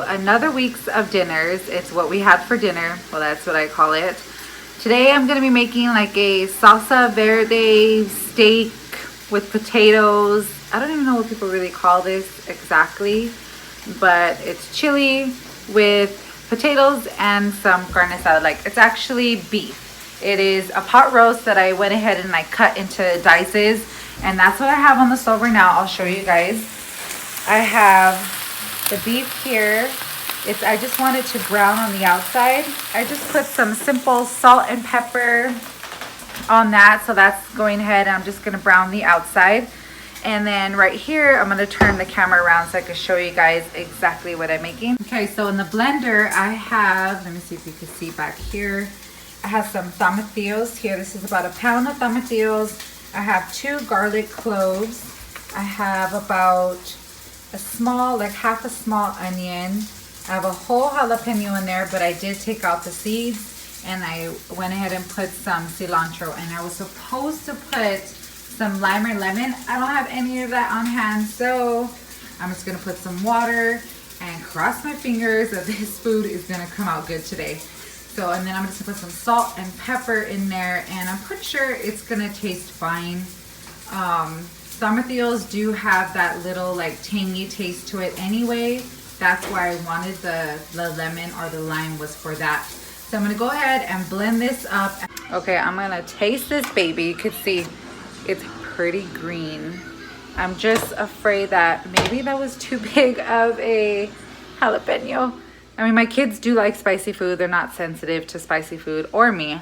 another week's of dinners. It's what we had for dinner. Well, that's what I call it. Today I'm going to be making like a salsa verde steak with potatoes. I don't even know what people really call this exactly, but it's chili with potatoes and some carne asada. Like, it's actually beef. It is a pot roast that I went ahead and I cut into dices, and that's what I have on the stove right now. I'll show you guys. I have the beef here. I just want it to brown on the outside. I just put some simple salt and pepper on that, so that's going ahead. I'm just going to brown the outside. And then right here, I'm going to turn the camera around so I can show you guys exactly what I'm making. Okay, so in the blender, I have, let me see if you can see back here. I have some tomatillos here. This is about a pound of tomatillos. I have 2 garlic cloves. I have about a small, like half a small onion. I have a whole jalapeno in there, but I did take out the seeds, and I went ahead and put some cilantro. And I was supposed to put some lime or lemon. I don't have any of that on hand, so I'm just gonna put some water and cross my fingers that this food is gonna come out good today. So, and then I'm just gonna put some salt and pepper in there, and I'm pretty sure it's gonna taste fine. Tomatillos do have that little like tangy taste to it anyway. That's why I wanted the lemon or the lime, was for that. So I'm gonna go ahead and blend this up. Okay, I'm gonna taste this baby. You can see it's pretty green. I'm just afraid that maybe that was too big of a jalapeno. I mean, my kids do like spicy food. They're not sensitive to spicy food, or me.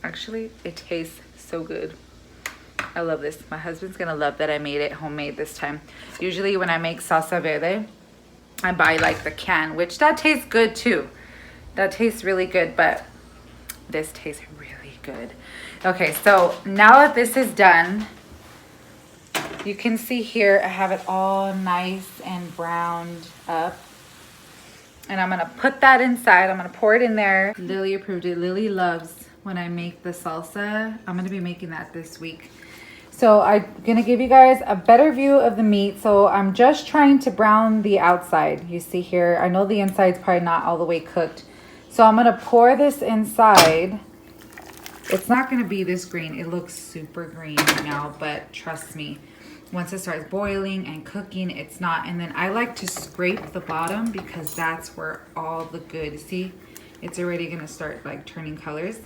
Actually, it tastes so good. I love this. My husband's gonna love that I made it homemade this time. Usually when I make salsa verde, I buy like the can, which that tastes good too. That tastes really good, but this tastes really good. Okay, so now that this is done, you can see here I have it all nice and browned up. And I'm gonna put that inside. I'm gonna pour it in there. Lily approved it. Lily loves when I make the salsa. I'm gonna be making that this week. So I'm gonna give you guys a better view of the meat. So I'm just trying to brown the outside. You see here, I know the inside's probably not all the way cooked. So I'm gonna pour this inside. It's not gonna be this green. It looks super green right now, but trust me, once it starts boiling and cooking, it's not. And then I like to scrape the bottom because that's where all the good, see, it's already gonna start like turning colors.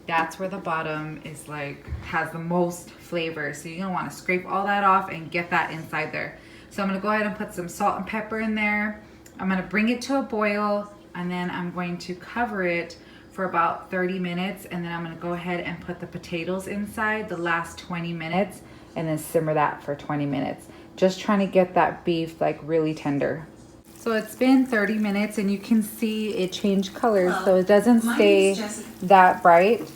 That's where the bottom is like, has the most flavor. So you're gonna wanna scrape all that off and get that inside there. So I'm gonna go ahead and put some salt and pepper in there. I'm gonna bring it to a boil, and then I'm going to cover it for about 30 minutes. And then I'm gonna go ahead and put the potatoes inside the last 20 minutes and then simmer that for 20 minutes. Just trying to get that beef like really tender. So it's been 30 minutes and you can see it changed colors. So it doesn't stay that bright.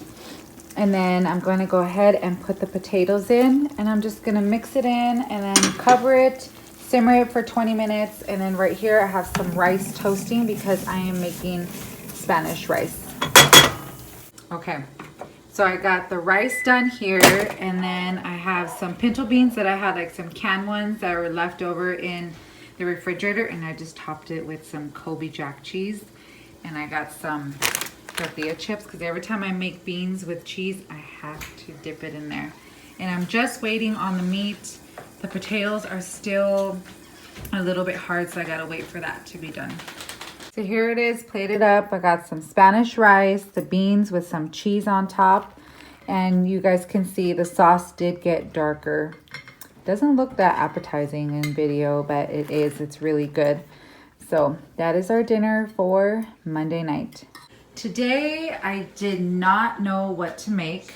And then I'm going to go ahead and put the potatoes in, and I'm just gonna mix it in and then cover it, simmer it for 20 minutes. And then right here I have some rice toasting because I am making Spanish rice. Okay, so I got the rice done here, and then I have some pinto beans that I had, like some canned ones that were left over in the refrigerator, and I just topped it with some Kobe Jack cheese. And I got some tortilla chips because every time I make beans with cheese, I have to dip it in there. And I'm just waiting on the meat. The potatoes are still a little bit hard, so I gotta wait for that to be done. So here it is, plated up. I got some Spanish rice, the beans with some cheese on top. And you guys can see the sauce did get darker. Doesn't look that appetizing in video, but it is. It's really good. So that is our dinner for Monday night. Today, I did not know what to make.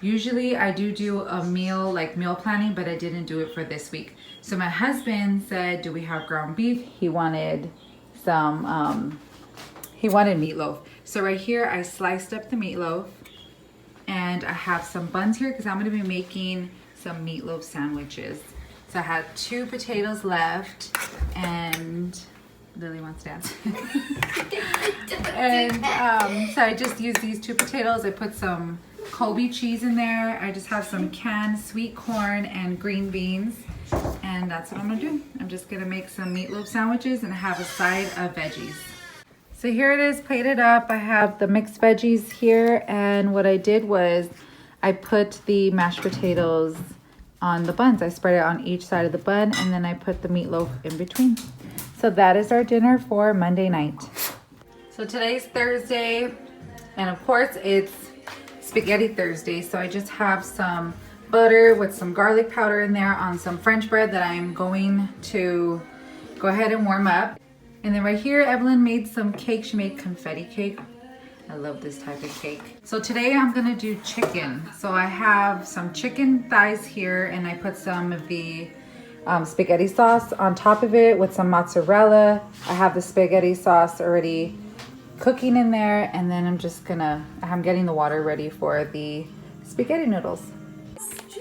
Usually I do a meal, like meal planning, but I didn't do it for this week. So my husband said, do we have ground beef? He wanted some, he wanted meatloaf. So right here, I sliced up the meatloaf, and I have some buns here because I'm gonna be making some meatloaf sandwiches. So I had 2 potatoes left, and Lily wants to dance. And so I just used these 2 potatoes. I put some Kobe cheese in there. I just have some canned sweet corn and green beans. And that's what I'm gonna do. I'm just gonna make some meatloaf sandwiches and have a side of veggies. So here it is plated up. I have the mixed veggies here, and what I did was I put the mashed potatoes on the buns. I spread it on each side of the bun, and then I put the meatloaf in between. So that is our dinner for Monday night. So today's Thursday, and of course it's Spaghetti Thursday. So I just have some butter with some garlic powder in there on some French bread that I'm going to go ahead and warm up. And then right here, Evelyn made some cake. She made confetti cake. I love this type of cake. So today I'm gonna do chicken. So I have some chicken thighs here, and I put some of the spaghetti sauce on top of it with some mozzarella. I have the spaghetti sauce already cooking in there, and then I'm getting the water ready for the spaghetti noodles.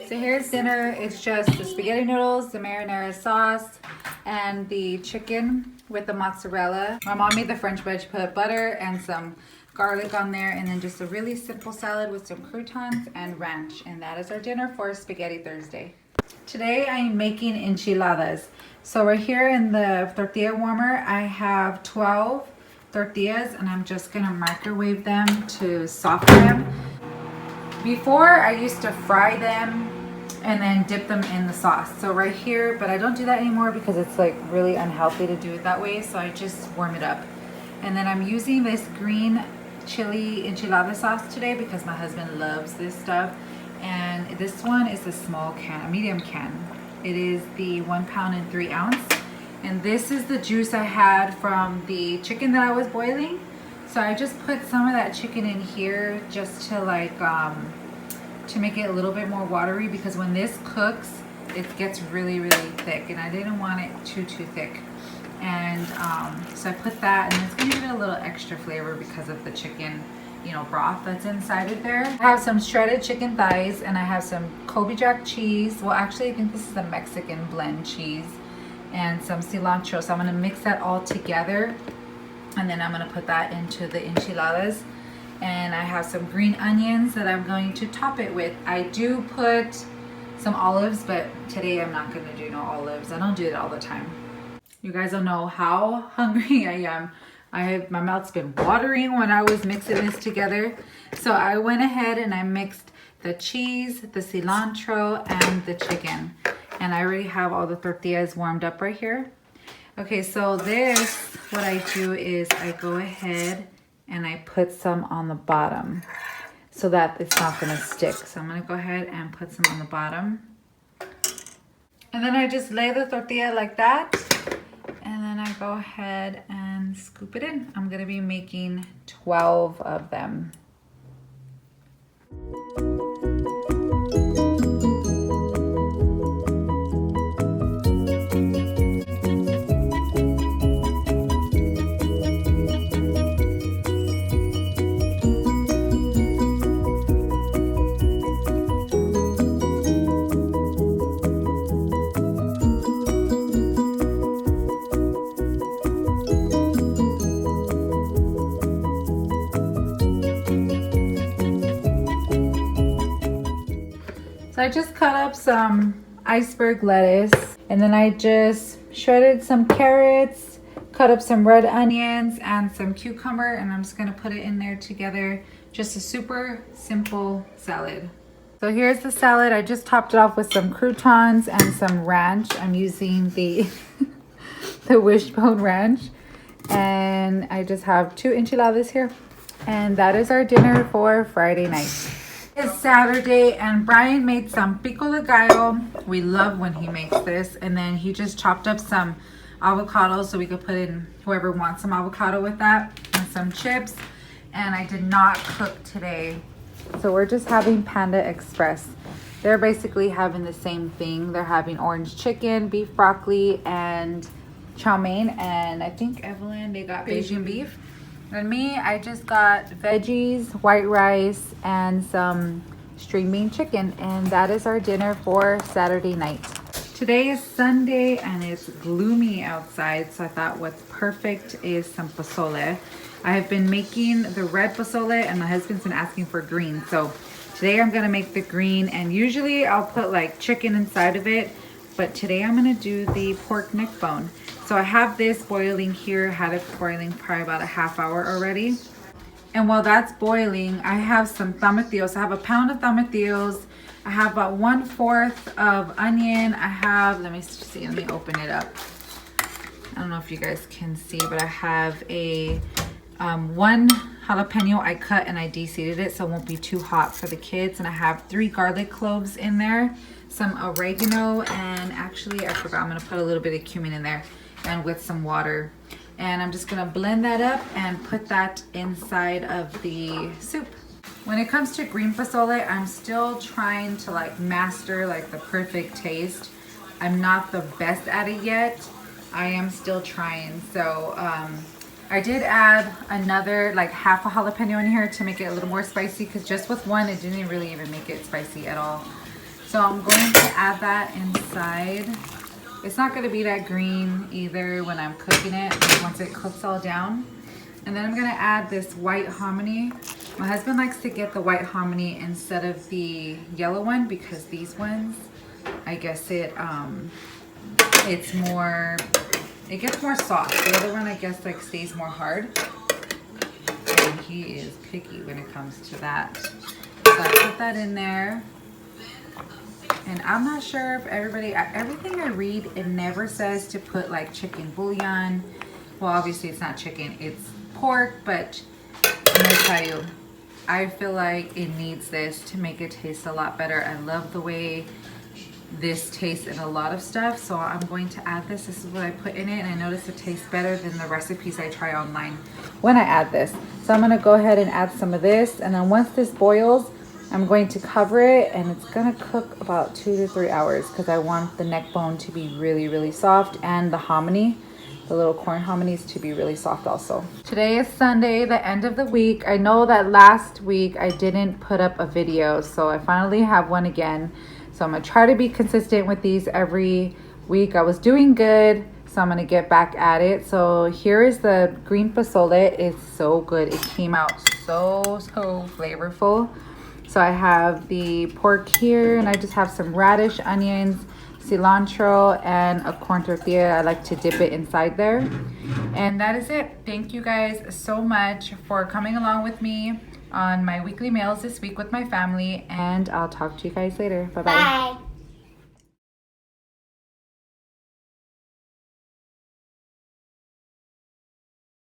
So here's dinner. It's just the spaghetti noodles, the marinara sauce, and the chicken with the mozzarella. My mom made the French bread. She put butter and some garlic on there, and then just a really simple salad with some croutons and ranch. And that is our dinner for Spaghetti Thursday. Today I'm making enchiladas. So right here in the tortilla warmer, I have 12 tortillas, and I'm just gonna microwave them to soften them. Before, I used to fry them and then dip them in the sauce. So right here, but I don't do that anymore because it's like really unhealthy to do it that way. So I just warm it up. And then I'm using this green chili enchilada sauce today because my husband loves this stuff. And this one is a small can, a medium can. It is the 1 pound and 3 ounce. And this is the juice I had from the chicken that I was boiling. So I just put some of that chicken in here just to like, to make it a little bit more watery, because when this cooks, it gets really, really thick, and I didn't want it too thick. And so I put that, and it's gonna give it a little extra flavor because of the chicken, you know, broth that's inside of there. I have some shredded chicken thighs, and I have some Kobe Jack cheese. Well, actually, I think this is a Mexican blend cheese, and some cilantro. So I'm gonna mix that all together, and then I'm gonna put that into the enchiladas. And I have some green onions that I'm going to top it with. I do put some olives, but today I'm not gonna do no olives. I don't do it all the time. You guys don't know how hungry I am. My mouth's been watering when I was mixing this together. So I went ahead and I mixed the cheese, the cilantro, and the chicken. And I already have all the tortillas warmed up right here. Okay, so this, what I do is I go ahead and I put some on the bottom so that it's not gonna stick. So I'm gonna go ahead and put some on the bottom. And then I just lay the tortilla like that. And then I go ahead and scoop it in. I'm gonna be making 12 of them. So I just cut up some iceberg lettuce, and then I just shredded some carrots, cut up some red onions and some cucumber, and I'm just gonna put it in there together. Just a super simple salad. So here's the salad. I just topped it off with some croutons and some ranch. I'm using the the wishbone ranch, and I just have 2 enchiladas here, and that is our dinner for Friday night. It's Saturday, and Brian made some pico de gallo. We love when he makes this. And then he just chopped up some avocado so we could put in, whoever wants some avocado with that, and some chips. And I did not cook today, so we're just having Panda Express. They're basically having the same thing. They're having orange chicken, beef broccoli, and chow mein. And I think Evelyn, they got Beijing beef. And me, I just got veggies, white rice, and some string bean chicken. And that is our dinner for Saturday night. Today is Sunday and it's gloomy outside, so I thought what's perfect is some pozole. I have been making the red pozole and my husband's been asking for green. So today I'm gonna make the green, and usually I'll put like chicken inside of it, but today I'm gonna do the pork neck bone. So I have this boiling here, had it boiling probably about a half hour already. And while that's boiling, I have some tomatillos. I have a pound of tomatillos. I have about 1/4 of onion. I have, let me see, let me open it up. I don't know if you guys can see, but I have a one jalapeno I cut and I de-seeded it so it won't be too hot for the kids. And I have 3 garlic cloves in there, some oregano, and actually I forgot, I'm gonna put a little bit of cumin in there, and with some water. And I'm just gonna blend that up and put that inside of the soup. When it comes to green pozole, I'm still trying to like master like the perfect taste. I'm not the best at it yet. I am still trying. So I did add another like half a jalapeno in here to make it a little more spicy, because just with one it didn't really even make it spicy at all. So I'm going to add that inside. It's not going to be that green either when I'm cooking it, once it cooks all down. And then I'm going to add this white hominy. My husband likes to get the white hominy instead of the yellow one, because these ones, I guess it's more, it gets more soft. The other one I guess like stays more hard. And he is picky when it comes to that. So I put that in there. And I'm not sure if everything I read, it never says to put like chicken bouillon. Well, obviously it's not chicken, it's pork, but I'm gonna tell you, I feel like it needs this to make it taste a lot better. I love the way this tastes in a lot of stuff, so I'm going to add this. This is what I put in it, and I notice it tastes better than the recipes I try online when I add this. So I'm gonna go ahead and add some of this, and then once this boils, I'm going to cover it, and it's gonna cook about 2 to 3 hours, because I want the neck bone to be really, really soft, and the hominy, the little corn hominies, to be really soft also. Today is Sunday, the end of the week. I know that last week I didn't put up a video, so I finally have one again. So I'm gonna try to be consistent with these every week. I was doing good, so I'm gonna get back at it. So here is the green pozole. It's so good. It came out so flavorful. So I have the pork here, and I just have some radish, onions, cilantro, and a corn tortilla. I like to dip it inside there. And that is it. Thank you guys so much for coming along with me on my weekly meals this week with my family, and I'll talk to you guys later. Bye-bye. Bye.